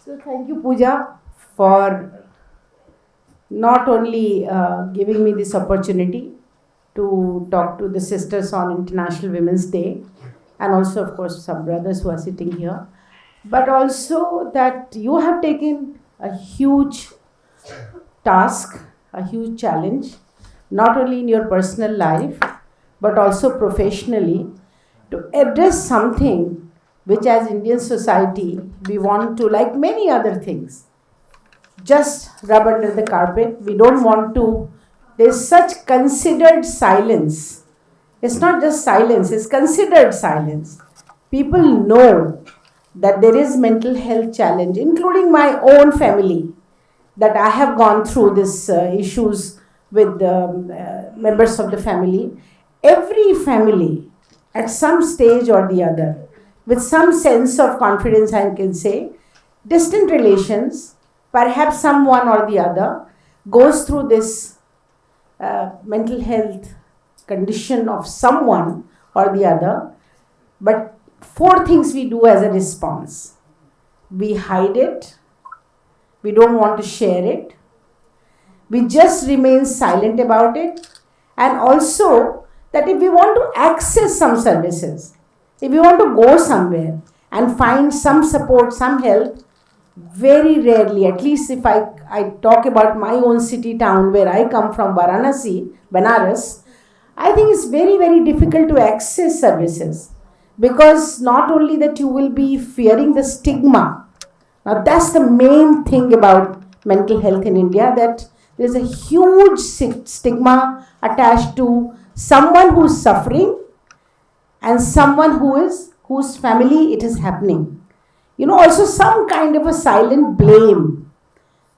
So thank you, Pooja, for not only giving me this opportunity to talk to the sisters on International Women's Day, and also, of course, some brothers who are sitting here, but also that you have taken a huge task, a huge challenge, not only in your personal life, but also professionally, to address something which, as Indian society, we want to, like many other things, just rub under the carpet. We don't want to. There's such considered silence. It's not just silence, it's considered silence. People know that there is mental health challenge, including my own family, that I have gone through these issues with members of the family. Every family, at some stage or the other, with some sense of confidence, I can say, distant relations, perhaps someone or the other, goes through this mental health condition of someone or the other. But four things we do as a response: we hide it, we don't want to share it, we just remain silent about it, and also that if we want to access some services, if we want to go somewhere and find some support, some help, very rarely, at least if I talk about my own city town where I come from, Varanasi, Banaras, I think it's very, very difficult to access services, because not only that you will be fearing the stigma. Now that's the main thing about mental health in India, that there's a huge stigma attached to someone who's suffering and someone whose family it is happening. Also some kind of a silent blame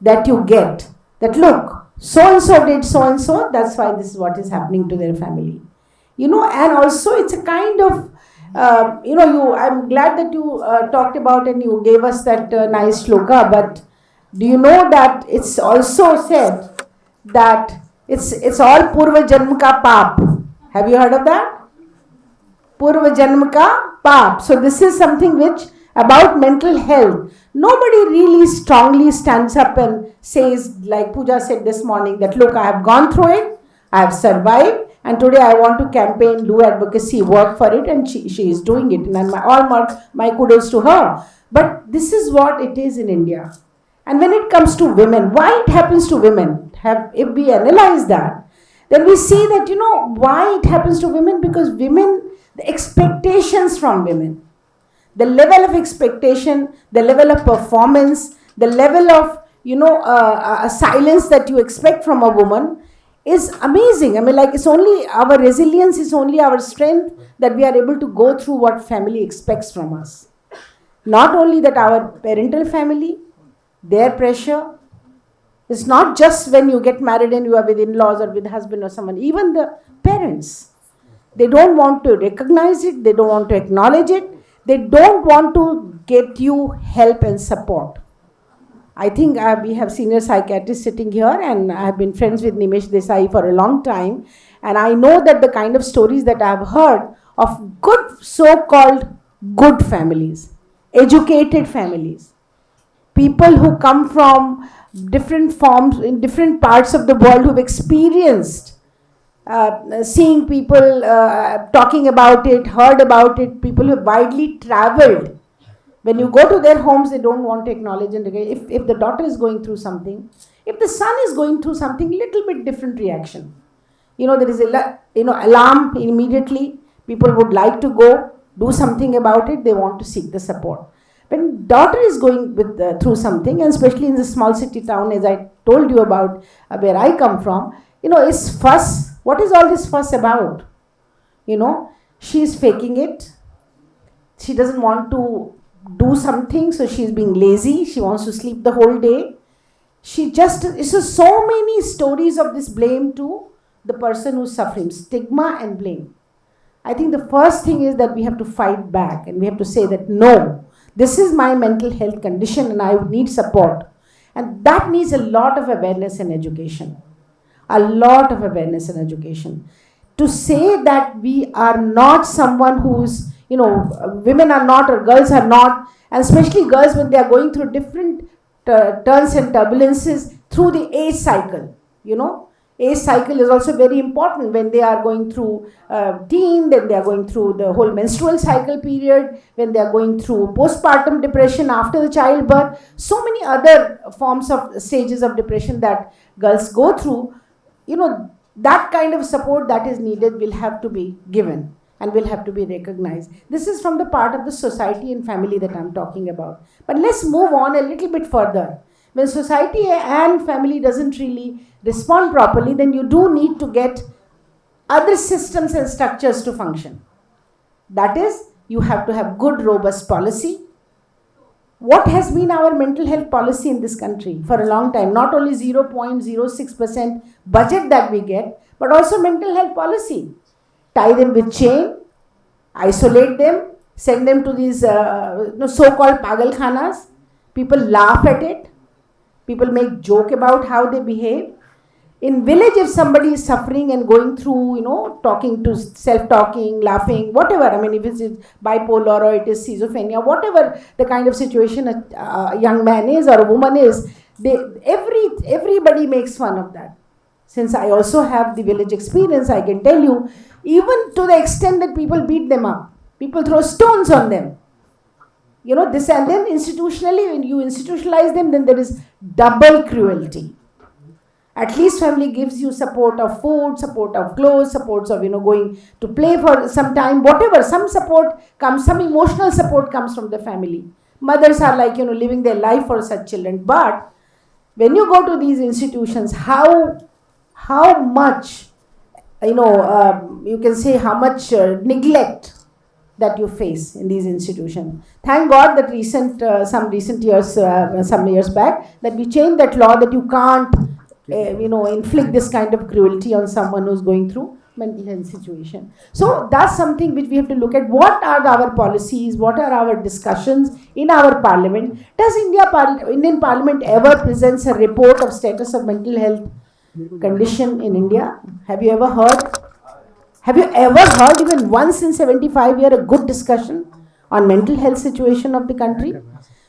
that you get, that look, so and so did so and so, that's why this is what is happening to their family. And also it's a kind of I'm glad that you talked about and you gave us that nice shloka, but do you know that it's also said that it's all purva janam ka paap? Have you heard of that? Purva janam ka paap. So this is something which, about mental health, nobody really strongly stands up and says, like Pooja said this morning, that look, I have gone through it, I have survived, and today I want to campaign, do advocacy, work for it, and she is doing it. And all my kudos to her. But this is what it is in India. And when it comes to women, why it happens to women? If we analyze that, then we see that, why it happens to women, because women, the expectations from women, the level of expectation, the level of performance, the level of, silence that you expect from a woman is amazing. It's only our resilience, is only our strength that we are able to go through what family expects from us. Not only that, our parental family, their pressure. It's not just when you get married and you are with in-laws or with husband or someone. Even the parents, they don't want to recognize it. They don't want to acknowledge it. They don't want to get you help and support. I think we have senior psychiatrists sitting here, and I have been friends with Nimesh Desai for a long time. And I know that the kind of stories that I have heard of good, so-called good families, educated families, people who come from different forms in different parts of the world, who've experienced seeing people talking about it, heard about it, people who have widely traveled. When you go to their homes, they don't want to acknowledge and if the daughter is going through something, if the son is going through something, little bit different reaction. There is alarm immediately. People would like to go do something about it. They want to seek the support. When daughter is going through something, and especially in the small city town, as I told you about where I come from, it's fuss. What is all this fuss about? She is faking it. She doesn't want to do something, so she's being lazy. She wants to sleep the whole day. It's so many stories of this blame to the person who's suffering, stigma and blame. I think the first thing is that we have to fight back, and we have to say that no, this is my mental health condition and I need support. And that needs a lot of awareness and education. A lot of awareness and education. To say that we are not someone who's, women are not or girls are not, and especially girls when they are going through different turns and turbulences through the age cycle. Age cycle is also very important when they are going through teen, then they are going through the whole menstrual cycle period, when they are going through postpartum depression after the childbirth, so many other forms of stages of depression that girls go through. That kind of support that is needed will have to be given and will have to be recognized. This is from the part of the society and family that I'm talking about. But let's move on a little bit further. When society and family doesn't really respond properly, then you do need to get other systems and structures to function. That is, you have to have good, robust policy. What has been our mental health policy in this country for a long time? Not only 0.06% budget that we get, but also mental health policy. Tie them with chain, isolate them, send them to these so-called pagal khanas. People laugh at it. People make joke about how they behave. In village, if somebody is suffering and going through, talking to self-talking, laughing, whatever, if it's bipolar or it is schizophrenia, whatever the kind of situation a young man is or a woman is, everybody makes fun of that. Since I also have the village experience, I can tell you, even to the extent that people beat them up, people throw stones on them. This, and then institutionally, when you institutionalize them, then there is double cruelty. At least family gives you support of food, support of clothes, supports of, going to play for some time, whatever. Some support comes, some emotional support comes from the family. Mothers are like, living their life for such children. But when you go to these institutions, how much, you can say how much neglect that you face in these institutions. Thank God that some years back, that we changed that law that you can't, inflict this kind of cruelty on someone who's going through mental health situation. So that's something which we have to look at. What are our policies? What are our discussions in our parliament? Does Indian Parliament ever presents a report of status of mental health condition in India? Have you ever heard? Have you ever heard even once in 75 years a good discussion on mental health situation of the country?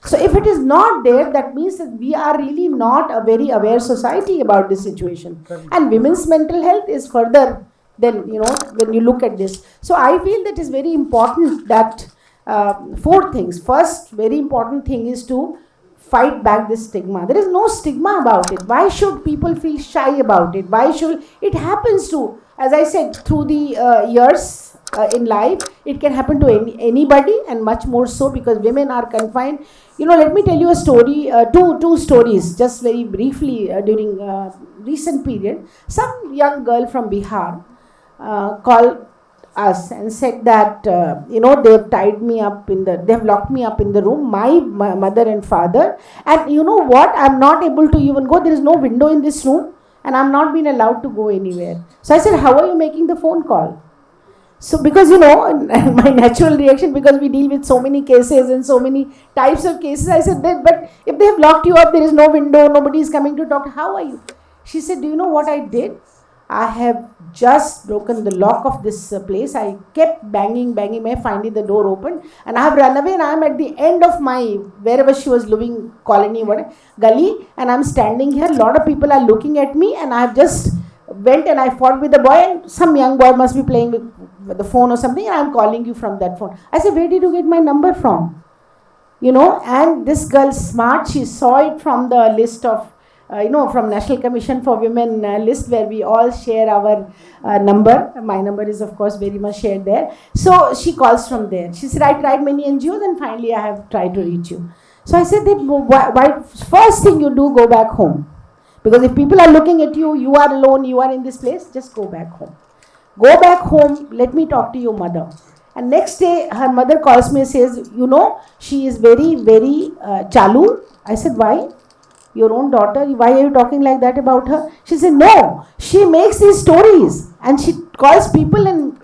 So if it is not there, that means that we are really not a very aware society about this situation. And women's mental health is further than, when you look at this. So I feel that it's very important that 4 things. First, very important thing is to fight back this stigma. There is no stigma about it. Why should people feel shy about it? Why should it happens to, as I said, through the years in life, it can happen to anybody, and much more so because women are confined. Let me tell you a story, two stories, just very briefly during recent period. Some young girl from Bihar called us and said that, they've tied me up they've locked me up in the room, my mother and father, and you know what, I'm not able to even go. There is no window in this room and I'm not being allowed to go anywhere. So I said, how are you making the phone call? So because, my natural reaction, because we deal with so many cases and so many types of cases, I said that, but if they have locked you up, there is no window, nobody is coming to talk, how are you? She said, do you know what I did? I have just broken the lock of this place. I kept banging, finally the door opened, and I have run away, and I am at the end of wherever she was living, colony, gully, and I am standing here. A lot of people are looking at me, and I have just went and I fought with the boy, and some young boy must be playing with the phone or something, and I am calling you from that phone. I said, where did you get my number from? And this girl smart, she saw it from the list of, from National Commission for Women list, where we all share our number. My number is, of course, very much shared there. So she calls from there. She said, I tried many NGOs and finally I have tried to reach you. So I said, why first thing you do, go back home. Because if people are looking at you, you are alone, you are in this place, just go back home. Go back home, let me talk to your mother. And next day, her mother calls me and says, she is very, very chalu. I said, why? Your own daughter, why are you talking like that about her? She said, no, she makes these stories and she calls people and,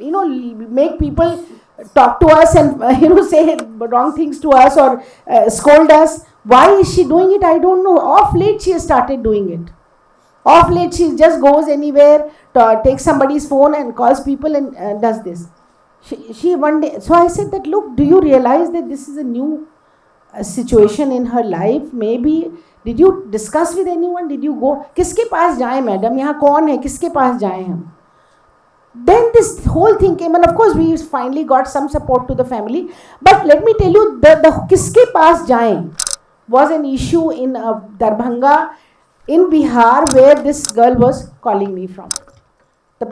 make people talk to us and, say wrong things to us or scold us. Why is she doing it? I don't know. Off late, she has started doing it. Off late, she just goes anywhere, takes somebody's phone and calls people and does this. she one day, so I said that, look, do you realize that this is a new situation in her life? Maybe, did you discuss with anyone? Did you go, किसके पास जाएं madam, यहाँ कौन है, किसके पास जाएं हम? Then this whole thing came, and of course we finally got some support to the family. But let me tell you, the किसके पास जाएं was an issue in Darbhanga in Bihar, where this girl was calling me from.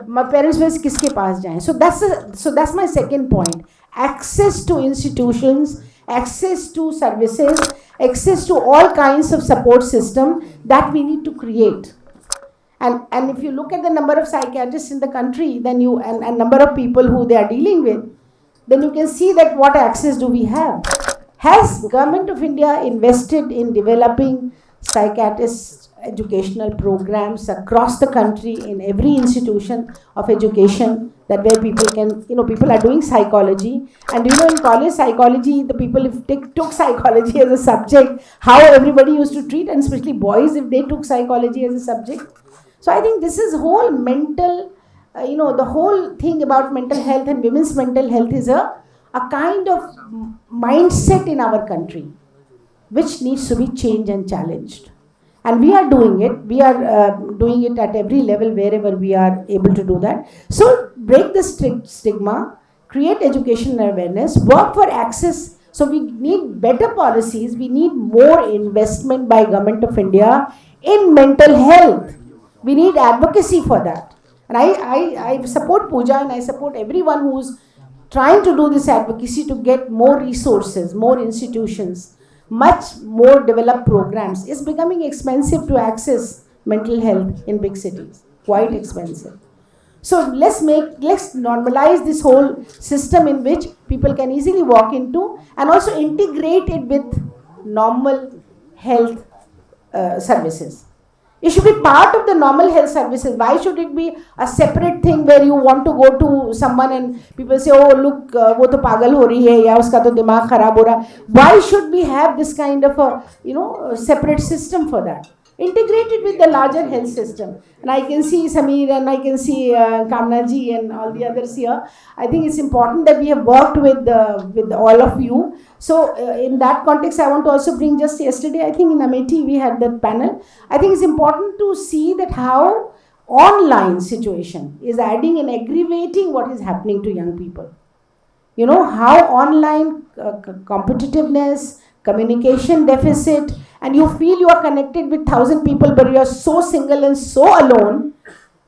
My parents were किसके पास जाएं. So that's my second point. Access to institutions, access to services, access to all kinds of support system that we need to create. And if you look at the number of psychiatrists in the country, then you and number of people who they are dealing with, then you can see that what access do we have. Has Government of India invested in developing psychiatrist educational programs across the country in every institution of education, that where people can, people are doing psychology, and in college psychology, the people, if they took psychology as a subject, how everybody used to treat, and especially boys if they took psychology as a subject. So I think this is whole mental, the whole thing about mental health and women's mental health is a kind of mindset in our country, which needs to be changed and challenged. And we are doing it. We are doing it at every level wherever we are able to do that. So break the stigma, create education and awareness, work for access. So we need better policies. We need more investment by Government of India in mental health. We need advocacy for that. And I support Pooja, and I support everyone who's trying to do this advocacy to get more resources, more institutions, much more developed programs. It's becoming expensive to access mental health in big cities, quite expensive. So let's normalize this whole system in which people can easily walk into, and also integrate it with normal health services. It should be part of the normal health services. Why should it be a separate thing where you want to go to someone and people say, oh look, वो तो पागल हो रही है, या उसका तो दिमाग खराब हो रहा. Why should we have this kind of a separate system for that? Integrated with the larger health system. And I can see Sameer, and I can see Kamna ji and all the others here. I think it's important that we have worked with all of you. So in that context, I want to also bring, just yesterday, I think in Amethi we had that panel. I think it's important to see that how online situation is adding and aggravating what is happening to young people. How online competitiveness, communication deficit, and you feel you are connected with 1,000 people, but you are so single and so alone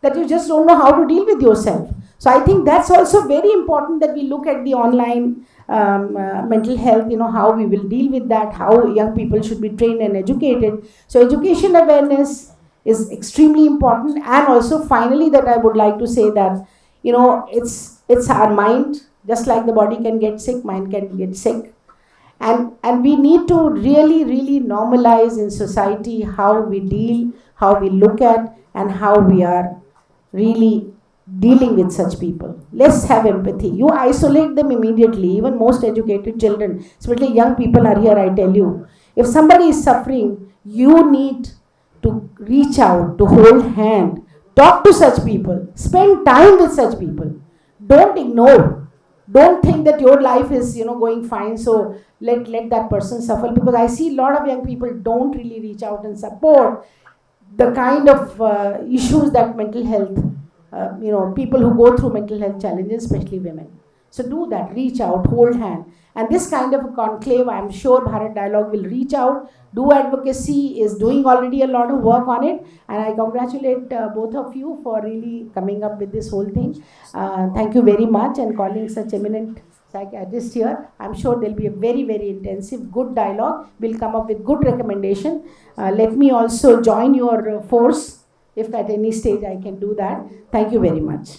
that you just don't know how to deal with yourself. So I think that's also very important, that we look at the online mental health, how we will deal with that, how young people should be trained and educated. So education awareness is extremely important. And also finally, that I would like to say that, it's our mind. Just like the body can get sick, mind can get sick. And we need to really, really normalize in society how we deal, how we look at, and how we are really dealing with such people. Let's have empathy. You isolate them immediately. Even most educated children, especially young people are here, I tell you. If somebody is suffering, you need to reach out, to hold hand, talk to such people, spend time with such people. Don't ignore. Don't think that your life is, going fine, so let that person suffer. Because I see a lot of young people don't really reach out and support the kind of issues that mental health, people who go through mental health challenges, especially women. So do that, reach out, hold hand. And this kind of a conclave, I'm sure Bharat Dialogue will reach out, do advocacy, is doing already a lot of work on it. And I congratulate both of you for really coming up with this whole thing. Thank you very much, and calling such eminent psychiatrists here. I'm sure there'll be a very, very intensive, good dialogue. We'll come up with good recommendation. Let me also join your force, if at any stage I can do that. Thank you very much.